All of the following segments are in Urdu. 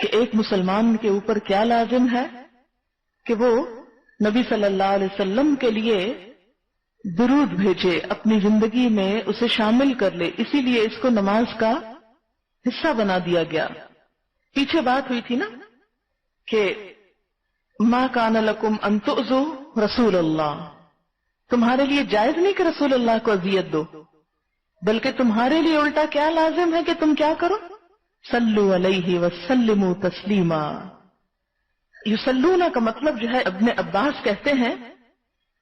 کہ ایک مسلمان کے اوپر کیا لازم ہے کہ وہ نبی صلی اللہ علیہ وسلم کے لیے درود بھیجے، اپنی زندگی میں اسے شامل کر لے. اسی لیے اس کو نماز کا حصہ بنا دیا گیا. پیچھے بات ہوئی تھی نا کہ ما کان لکم ان تؤذوا رسول اللہ، تمہارے لیے جائز نہیں کہ رسول اللہ کو اذیت دو، بلکہ تمہارے لیے الٹا کیا لازم ہے کہ تم کیا کرو؟ صلو علیہ وسلموا تسلیما. یصلون کا مطلب جو ہے ابن عباس کہتے ہیں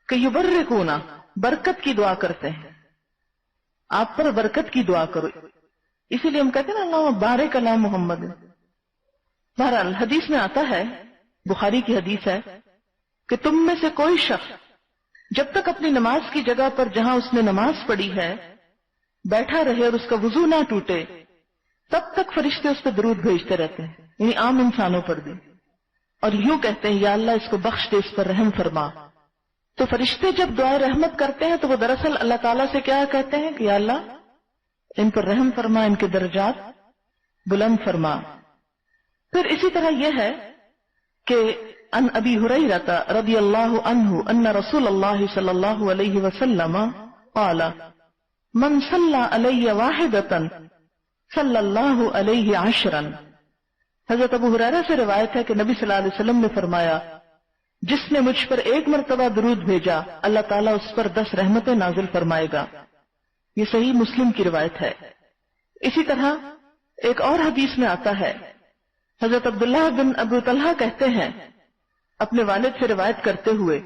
کہ یبرکون، برکت کی دعا کرتے ہیں، آپ پر برکت کی دعا کرو. اسی لیے ہم کہتے ہیں نا اللہم بارک علی محمد. بہرحال حدیث میں آتا ہے، بخاری کی حدیث ہے کہ تم میں سے کوئی شخص جب تک اپنی نماز کی جگہ پر جہاں اس نے نماز پڑھی ہے بیٹھا رہے اور اس کا وضو نہ ٹوٹے، تب تک فرشتے اس پہ درود بھیجتے رہتے ہیں، یعنی عام انسانوں پر بھی، اور یوں کہتے ہیں یا اللہ اس کو بخش دے، اس پر رحم فرما. تو فرشتے جب دعائے رحمت کرتے ہیں تو وہ دراصل اللہ تعالیٰ سے کیا کہتے ہیں کہ یا اللہ ان پر رحم فرما، ان کے درجات بلند فرما. پھر اسی طرح یہ ہے کہ ان ابی ہریرہ رضی اللہ عنہ ان رسول اللہ صلی اللہ علیہ وسلم قال من صلی علی واحدۃ صلی اللہ علیہ عشرا. حضرت ابو ہریرہ سے روایت ہے کہ نبی صلی اللہ علیہ وسلم نے فرمایا جس نے مجھ پر ایک مرتبہ درود بھیجا اللہ تعالیٰ اس پر 10 رحمتیں نازل فرمائے گا. یہ صحیح مسلم کی روایت ہے. اسی طرح ایک اور حدیث میں آتا ہے، حضرت عبداللہ بن ابو طلحہ کہتے ہیں اپنے والد سے روایت کرتے ہوئے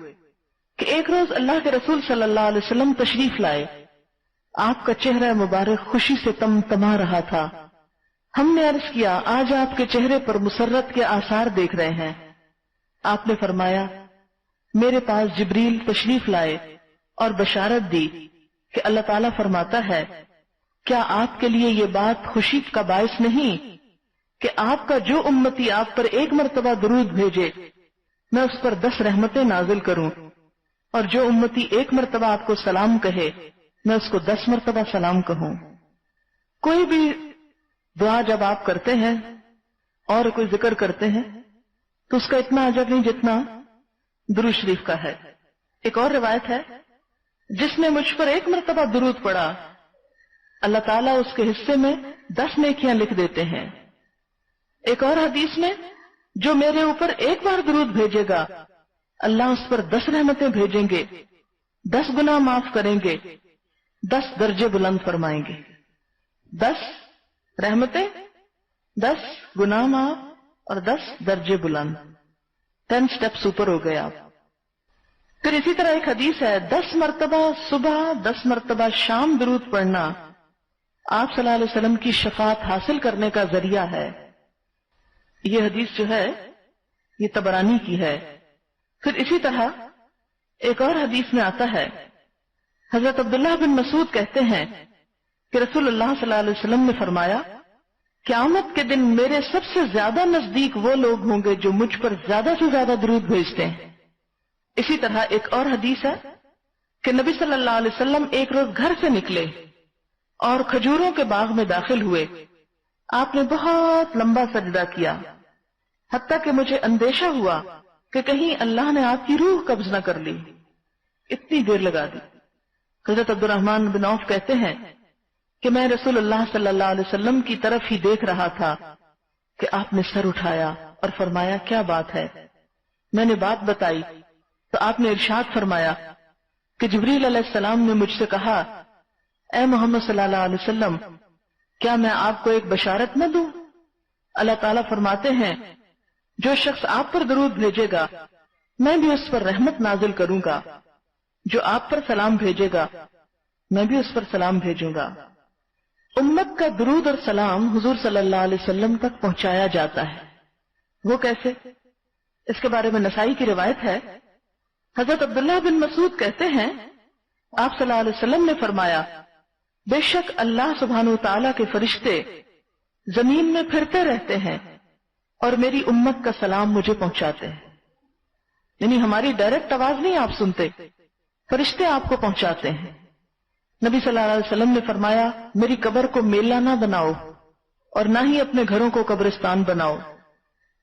کہ ایک روز اللہ کے رسول صلی اللہ علیہ وسلم تشریف لائے، آپ کا چہرہ مبارک خوشی سے تمتما رہا تھا. ہم نے عرض کیا آج آپ کے چہرے پر مسرت کے آثار دیکھ رہے ہیں. آپ نے فرمایا میرے پاس جبریل تشریف لائے اور بشارت دی کہ اللہ تعالیٰ فرماتا ہے کیا آپ کے لیے یہ بات خوشی کا باعث نہیں کہ آپ کا جو امتی آپ پر ایک مرتبہ درود بھیجے میں اس پر 10 رحمتیں نازل کروں، اور جو امتی ایک مرتبہ آپ کو سلام کہے میں اس کو 10 مرتبہ سلام کہوں. کوئی بھی دعا جب آپ کرتے ہیں اور کوئی ذکر کرتے ہیں تو اس کا اتنا اجر نہیں جتنا درود شریف کا ہے. ایک اور روایت ہے جس نے مجھ پر ایک مرتبہ درود پڑھا اللہ تعالیٰ اس کے حصے میں 10 نیکیاں لکھ دیتے ہیں. ایک اور حدیث میں جو میرے اوپر ایک بار درود بھیجے گا اللہ اس پر 10 رحمتیں بھیجیں گے، 10 گناہ معاف کریں گے، 10 درجے بلند فرمائیں گے. 10 رحمتیں، 10 گناہ معاف اور 10 درجے بلند. 10 سٹیپس اوپر ہو گئے آپ. پھر اسی طرح ایک حدیث ہے 10 مرتبہ صبح 10 مرتبہ شام درود پڑھنا آپ صلی اللہ علیہ وسلم کی شفاعت حاصل کرنے کا ذریعہ ہے. یہ حدیث جو ہے یہ طبرانی کی ہے. پھر اسی طرح ایک اور حدیث میں آتا ہے حضرت عبداللہ بن مسعود کہتے ہیں کہ رسول اللہ صلی اللہ علیہ وسلم نے فرمایا قیامت کے دن میرے سب سے زیادہ نزدیک وہ لوگ ہوں گے جو مجھ پر زیادہ سے زیادہ درود بھیجتے ہیں. اسی طرح ایک اور حدیث ہے کہ نبی صلی اللہ علیہ وسلم ایک روز گھر سے نکلے اور کھجوروں کے باغ میں داخل ہوئے. آپ نے بہت لمبا سجدہ کیا حتیٰ کہ مجھے اندیشہ ہوا کہ کہیں اللہ نے آپ کی روح قبض نہ کر لی، اتنی دیر لگا دی. حضرت عبد الرحمن بن عوف کہتے ہیں کہ میں رسول اللہ صلی اللہ علیہ وسلم کی طرف ہی دیکھ رہا تھا کہ آپ نے سر اٹھایا اور فرمایا کیا بات ہے. میں نے بات بتائی تو آپ نے ارشاد فرمایا کہ جبریل علیہ السلام نے مجھ سے کہا اے محمد صلی اللہ علیہ وسلم کیا میں آپ کو ایک بشارت نہ دوں؟ اللہ تعالیٰ فرماتے ہیں جو شخص آپ پر درود بھیجے گا میں بھی اس پر رحمت نازل کروں گا، جو آپ پر سلام بھیجے گا میں بھی اس پر سلام بھیجوں گا. امت کا درود اور سلام حضور صلی اللہ علیہ وسلم تک پہنچایا جاتا ہے. وہ کیسے؟ اس کے بارے میں نسائی کی روایت ہے حضرت عبداللہ بن مسعود کہتے ہیں آپ صلی اللہ علیہ وسلم نے فرمایا بے شک اللہ سبحانہ وتعالیٰ کے فرشتے زمین میں پھرتے رہتے ہیں اور میری امت کا سلام مجھے پہنچاتے ہیں. یعنی ہماری ڈائریکٹ آواز نہیں آپ سنتے، فرشتے آپ کو پہنچاتے ہیں. نبی صلی اللہ علیہ وسلم نے فرمایا میری قبر کو میلہ نہ بناؤ اور نہ ہی اپنے گھروں کو قبرستان بناؤ.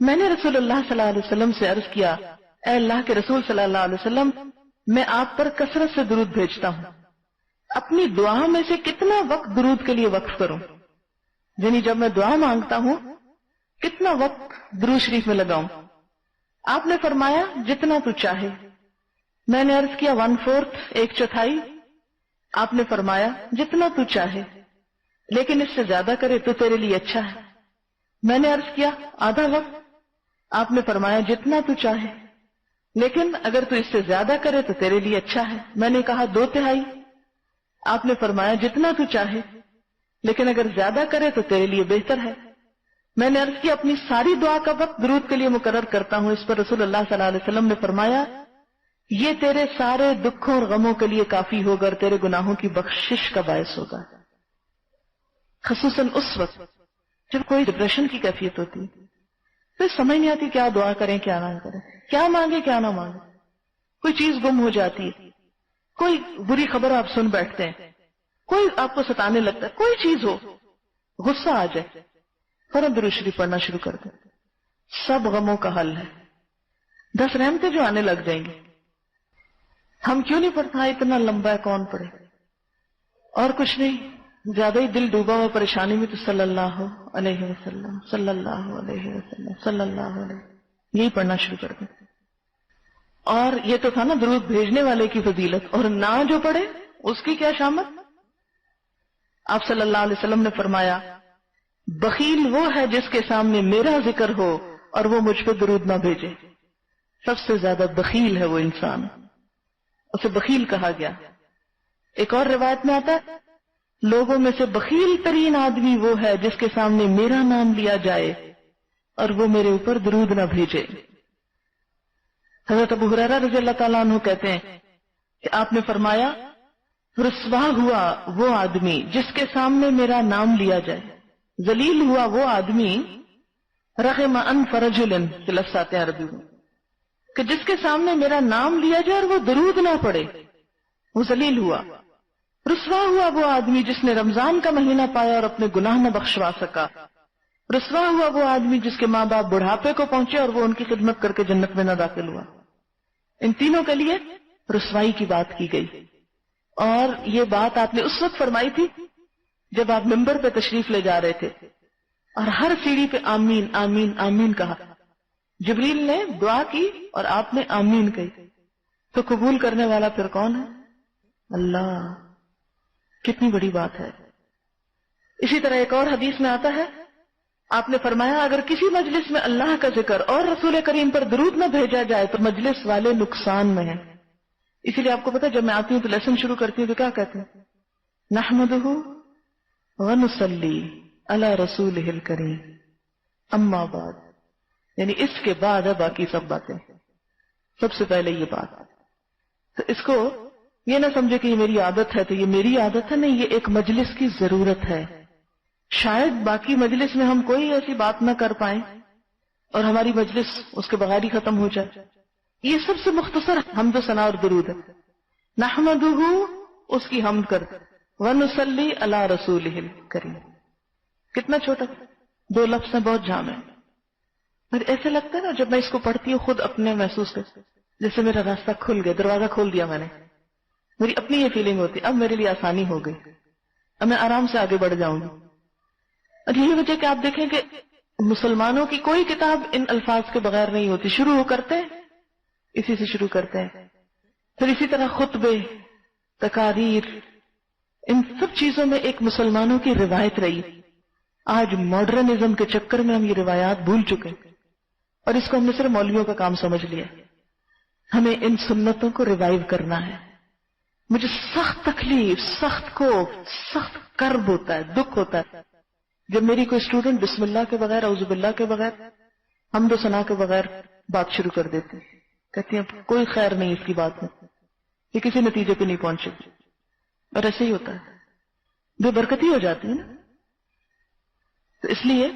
میں نے رسول اللہ صلی اللہ علیہ وسلم سے عرض کیا، اے اللہ کے رسول صلی اللہ علیہ وسلم، میں آپ پر کثرت سے درود بھیجتا ہوں، اپنی دعا میں سے کتنا وقت درود کے لیے وقف کروں؟ یعنی جب میں دعا مانگتا ہوں کتنا وقت درود شریف میں لگاؤں؟ آپ نے فرمایا جتنا تو چاہے۔ میں نے عرض کیا 1/4، 1/4؟ آپ نے فرمایا جتنا تو چاہے، لیکن اس سے زیادہ کرے تو تیرے لیے اچھا ہے۔ میں نے عرض کیا آدھا وقت۔ آپ نے فرمایا جتنا تو چاہے، لیکن اگر تو اس سے زیادہ کرے تو تیرے لیے اچھا ہے۔ میں نے کہا 2/3۔ آپ نے فرمایا جتنا تو چاہے، لیکن اگر زیادہ کرے تو تیرے لیے بہتر ہے۔ میں نے عرض کیا اپنی ساری دعا کا وقت درود کے لیے مقرر کرتا ہوں۔ اس پر رسول اللہ صلی اللہ علیہ وسلم نے فرمایا یہ تیرے سارے دکھوں اور غموں کے لیے کافی ہوگا اور تیرے گناہوں کی بخشش کا باعث ہوگا، خصوصاً اس وقت جب کوئی ڈپریشن کی کیفیت ہوتی ہے، پھر سمجھ نہیں آتی کیا دعا کریں کیا نہ کریں، کیا مانگے کیا نہ مانگے، کوئی چیز گم ہو جاتی ہے، کوئی بری خبر آپ سن بیٹھتے ہیں، کوئی آپ کو ستانے لگتا ہے، کوئی چیز ہو، غصہ آ جائے، فوراً درود شریف پڑھنا شروع کر دیں، سب غموں کا حل ہے۔ 10 رحمتیں جو آنے لگ جائیں گی۔ ہم کیوں نہیں پڑھتا؟ اتنا لمبا ہے کون پڑھے؟ اور کچھ نہیں، زیادہ ہی دل ڈوبا ہوا پریشانی میں تو صلی اللہ علیہ وسلم، صلی اللہ علیہ وسلم، صلی اللہ علیہ، یہی پڑھنا شروع کر دیں۔ اور یہ تو تھا نا درود بھیجنے والے کی فضیلت، اور نہ جو پڑھے اس کی کیا شامت؟ آپ صلی اللہ علیہ وسلم نے فرمایا بخیل وہ ہے جس کے سامنے میرا ذکر ہو اور وہ مجھ پہ درود نہ بھیجے۔ سب سے زیادہ بخیل ہے وہ انسان، اسے بخیل کہا گیا۔ ایک اور روایت میں آتا ہے لوگوں میں سے بخیل ترین آدمی وہ ہے جس کے سامنے میرا نام لیا جائے اور وہ میرے اوپر درود نہ بھیجے۔ حضرت ابو ہریرہ رضی اللہ تعالیٰ عنہ کہتے ہیں کہ آپ نے فرمایا رسوا ہوا وہ آدمی جس کے سامنے میرا نام لیا جائے، ذلیل ہوا وہ آدمی، رغم انف رجل فی لفظات عربی میں، کہ جس کے سامنے میرا نام لیا جائے اور وہ درود نہ پڑے، وہ ذلیل ہوا۔ رسوا ہوا وہ آدمی جس نے رمضان کا مہینہ پایا اور اپنے گناہ نہ بخشوا سکا۔ رسوا ہوا وہ آدمی جس کے ماں باپ بڑھاپے کو پہنچے اور وہ ان کی خدمت کر کے جنت میں نہ داخل ہوا۔ ان تینوں کے لیے رسوائی کی بات کی گئی، اور یہ بات آپ نے اس وقت فرمائی تھی جب آپ ممبر پہ تشریف لے جا رہے تھے اور ہر سیڑھی پہ آمین آمین آمین کہا۔ جبریل نے دعا کی اور آپ نے آمین کہی، تو قبول کرنے والا پھر کون ہے؟ اللہ۔ کتنی بڑی بات ہے۔ اسی طرح ایک اور حدیث میں آتا ہے آپ نے فرمایا اگر کسی مجلس میں اللہ کا ذکر اور رسول کریم پر درود نہ بھیجا جائے تو مجلس والے نقصان میں ہیں۔ اسی لیے آپ کو پتا جب میں آتی ہوں تو لیسن شروع کرتی ہوں تو کیا کہتے ہیں؟ نحمدہ ونصلی علی رسولہ الکریم اما بعد، یعنی اس کے بعد ہے باقی سب باتیں، سب سے پہلے یہ بات۔ تو اس کو یہ نہ سمجھے کہ یہ میری عادت ہے تو یہ میری عادت ہے، نہیں، یہ ایک مجلس کی ضرورت ہے۔ شاید باقی مجلس میں ہم کوئی ایسی بات نہ کر پائیں اور ہماری مجلس اس کے بغیر ہی ختم ہو جائے۔ یہ سب سے مختصر حمد و ثنا اور درود ہے۔ نحمدہ، اس کی حمد کر، ونصلی علی رسولہ الکریم، کتنا چھوٹا، 2 لفظ ہیں، بہت جامع ہے۔ اور ایسے لگتا ہے نا جب میں اس کو پڑھتی ہوں خود اپنے محسوس کرتی جیسے میرا راستہ کھل گیا، دروازہ کھول دیا میں نے، میری اپنی یہ فیلنگ ہوتی اب میرے لیے آسانی ہو گئی، اب میں آرام سے آگے بڑھ جاؤں گی۔ اور یہی وجہ کہ آپ دیکھیں کہ مسلمانوں کی کوئی کتاب ان الفاظ کے بغیر نہیں ہوتی، شروع کرتے ہیں اسی سے شروع کرتے ہیں، پھر اسی طرح خطبے، تقاریر، ان سب چیزوں میں ایک مسلمانوں کی روایت رہی۔ آج ماڈرنزم کے چکر میں ہم یہ روایات بھول چکے اور اس کو ہم نے صرف مولویوں کا کام سمجھ لیا۔ ہمیں ان سنتوں کو ریوائیو کرنا ہے۔ مجھے سخت تکلیف، سخت خوف، سخت کرب ہوتا ہے، دکھ ہوتا ہے جب میری کوئی اسٹوڈنٹ بسم اللہ کے بغیر، اعوذ باللہ کے بغیر، حمد و ثنا کے بغیر بات شروع کر دیتی، کہتی ہیں کوئی خیر نہیں اس کی بات میں، یہ کسی نتیجے پہ نہیں پہنچے، اور ایسے ہی ہوتا ہے، بے برکتی ہو جاتی ہے نا۔ تو اس لیے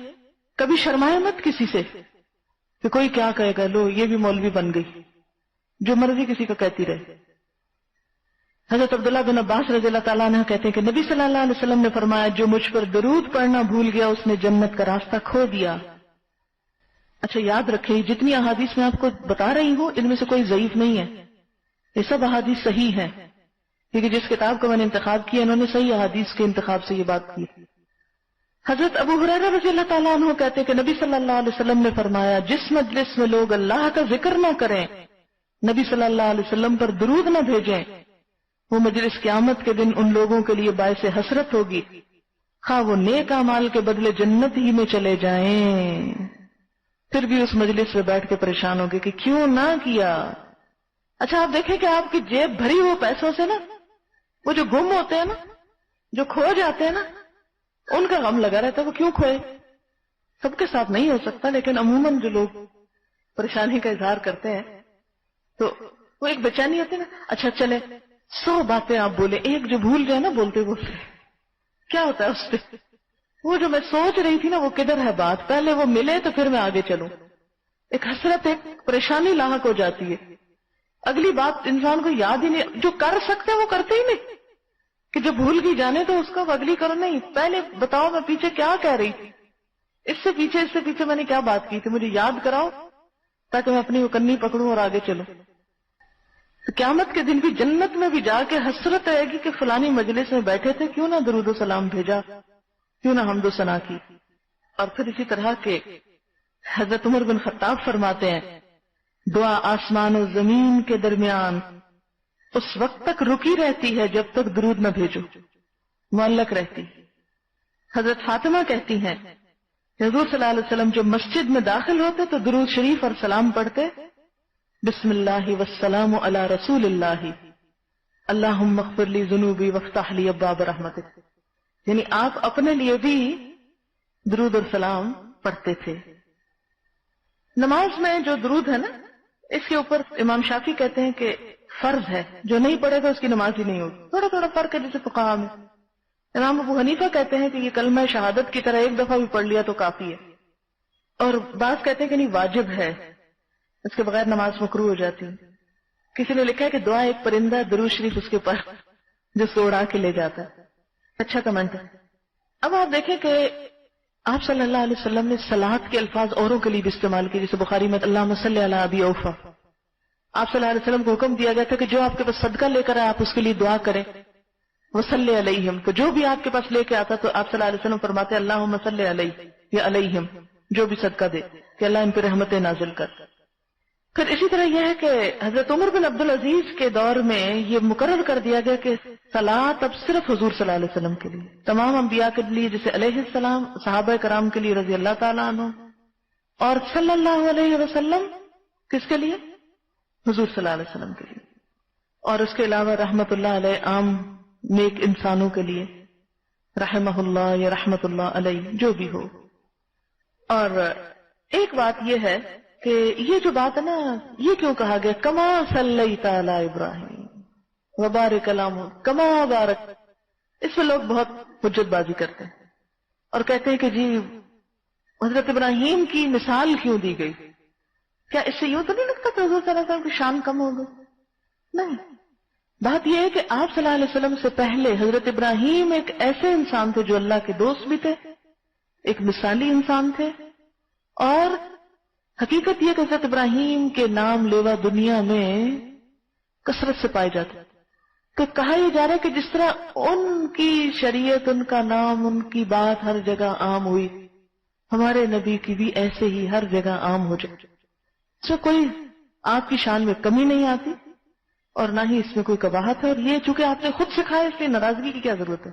کبھی شرمائے مت کسی سے کہ کوئی کیا کہے گا، لو یہ بھی مولوی بن گئی، جو مرضی کسی کو کہتی رہے۔ حضرت عبداللہ بن عباس رضی اللہ تعالیٰ عنہ کہتے ہیں کہ نبی صلی اللہ علیہ وسلم نے فرمایا جو مجھ پر درود پڑھنا بھول گیا اس نے جنت کا راستہ کھو دیا۔ اچھا یاد رکھیں جتنی احادیث میں آپ کو بتا رہی ہوں ان میں سے کوئی ضعیف نہیں ہے، یہ سب احادیث صحیح ہیں، کیونکہ جس کتاب کا میں نے انتخاب کیا انہوں نے صحیح احادیث کے انتخاب سے یہ بات کی۔ حضرت ابو ہریرہ رضی اللہ تعالیٰ عنہ کہتے ہیں کہ نبی صلی اللہ علیہ وسلم نے فرمایا جس مجلس میں لوگ اللہ کا ذکر نہ کریں، نبی صلی اللہ علیہ وسلم پر درود نہ بھیجیں، وہ مجلس قیامت کے دن ان لوگوں کے لیے باعث حسرت ہوگی، خواہ وہ نیک اعمال کے بدلے جنت ہی میں چلے جائیں، پھر بھی اس مجلس میں بیٹھ کے پریشان ہوگے کہ کیوں نہ کیا۔ اچھا آپ دیکھیں کہ آپ کی جیب بھری ہو پیسوں سے نا، وہ جو گم ہوتے ہیں نا، جو کھو جاتے ہیں نا، ان کا غم لگا رہتا ہے وہ کیوں کھوئے۔ سب کے ساتھ نہیں ہو سکتا، لیکن عموماً جو لوگ پریشانی کا اظہار کرتے ہیں تو وہ ایک بے چینی ہوتی ہے نا، اچھا چلے 100 باتیں آپ بولے، ایک جو بھول جائے نا بولتے بولتے کیا ہوتا ہے اس پہ، وہ جو میں سوچ رہی تھی نا وہ کدھر ہے بات، پہلے وہ ملے تو پھر میں آگے چلوں، ایک حسرت ایک پریشانی لاحق ہو جاتی ہے، اگلی بات انسان کو یاد ہی نہیں، جو کر سکتے وہ کرتے ہی نہیں، کہ جو بھول گئی جانے تو اس کو اگلی کرو نہیں، پہلے بتاؤ میں پیچھے کیا کہہ رہی تھی، اس سے پیچھے میں نے کیا بات کی تھی، مجھے یاد کراؤ تاکہ میں اپنی کنی پکڑوں اور آگے چلوں۔ تو قیامت کے دن بھی جنت میں بھی جا کے حسرت آئے گی کہ فلانی مجلس میں بیٹھے تھے، کیوں نہ درود و سلام بھیجا، کیوں نہ حمد و ثنا کی۔ اور پھر اسی طرح کے حضرت عمر بن خطاب فرماتے ہیں دعا آسمان و زمین کے درمیان اس وقت تک رکی رہتی ہے جب تک درود نہ بھیجو، معلق رہتی۔ حضرت فاطمہ کہتی ہیں کہ حضور صلی اللہ علیہ وسلم جب مسجد میں داخل ہوتے تو درود شریف اور سلام پڑھتے، بسم اللہ والسلام علی رسول اللہ، اللہم اغفر لی ذنوبی وافتح لی ابواب رحمتک، یعنی آپ اپنے لیے بھی درود اور سلام پڑھتے تھے۔ نماز میں جو درود ہے نا، اس کے اوپر امام شافعی کہتے ہیں کہ فرض ہے، جو نہیں پڑھے گا اس کی نماز ہی نہیں ہوگی، تھوڑا تھوڑا فرق ہے جیسے فقہاء میں۔ امام ابو حنیفہ کہتے ہیں کہ یہ کلمہ شہادت کی طرح ایک دفعہ بھی پڑھ لیا تو کافی ہے، اور بعض کہتے ہیں کہ نہیں واجب ہے، اس کے بغیر نماز مکروہ ہو جاتی ہے۔ کسی نے لکھا ہے کہ دعا ایک پرندہ ہے، درود شریف اس کے اوپر جس کو اڑا کے لے جاتا ہے، اچھا کمنٹ ہے۔ اب آپ دیکھیں کہ آپ صلی اللہ علیہ وسلم نے صلاۃ کے الفاظ اوروں کے لیے بھی استعمال کیے، جیسے بخاری میں اللہم صلی علی ابی اوفا، آپ صلی اللہ علیہ وسلم کو حکم دیا گیا تھا کہ جو آپ کے پاس صدقہ لے کر آئے آپ اس کے لیے دعا کریں، وصلی علیہم، تو جو بھی آپ کے پاس لے کے آتا تو آپ صلی اللہ علیہ وسلم فرماتے اللہم صلی علیہ یا علیہم، جو بھی صدقہ دے کہ اللہ ان پہ رحمت نازل کر۔ پھر اسی طرح یہ ہے کہ حضرت عمر بن عبدالعزیز کے دور میں یہ مقرر کر دیا گیا کہ صلاۃ اب صرف حضور صلی اللہ علیہ وسلم کے لیے، تمام انبیاء کے لیے جیسے علیہ السلام، صحابہ کرام کے لیے رضی اللہ تعالیٰ عنہ، اور صلی اللہ علیہ وسلم کس کے لیے؟ حضور صلی اللہ علیہ وسلم کے لیے، اور اس کے علاوہ رحمت اللہ علیہ عام نیک انسانوں کے لیے، رحمہ اللہ یا رحمت اللہ علیہ جو بھی ہو۔ اور ایک بات یہ ہے کہ یہ جو بات ہے نا، یہ کیوں کہا گیا کما صلیت علی ابراہیم وبارک علی محمد کما بارک، اس پہ لوگ بہت حجت بازی کرتے ہیں اور کہتے ہیں کہ جی حضرت ابراہیم کی مثال کیوں دی گئی، کیا اس سے یوں تو نہیں لگتا کہ حضور صلی اللہ علیہ وسلم کی شان کم ہو گئی؟ نہیں، بات یہ ہے کہ آپ صلی اللہ علیہ وسلم سے پہلے حضرت ابراہیم ایک ایسے انسان تھے جو اللہ کے دوست بھی تھے، ایک مثالی انسان تھے، اور حقیقت یہ کہ حضرت ابراہیم کے نام لیوا دنیا میں کثرت سے پائے جاتے، کہ کہا یہ جا رہا ہے کہ جس طرح ان کی شریعت، ان کا نام، ان کی بات ہر جگہ عام ہوئی، ہمارے نبی کی بھی ایسے ہی ہر جگہ عام ہو جائے، اس میں کوئی آپ کی شان میں کمی نہیں آتی اور نہ ہی اس میں کوئی قباحت ہے، اور یہ چونکہ آپ نے خود سکھایا اس لیے ناراضگی کی کیا ضرورت ہے۔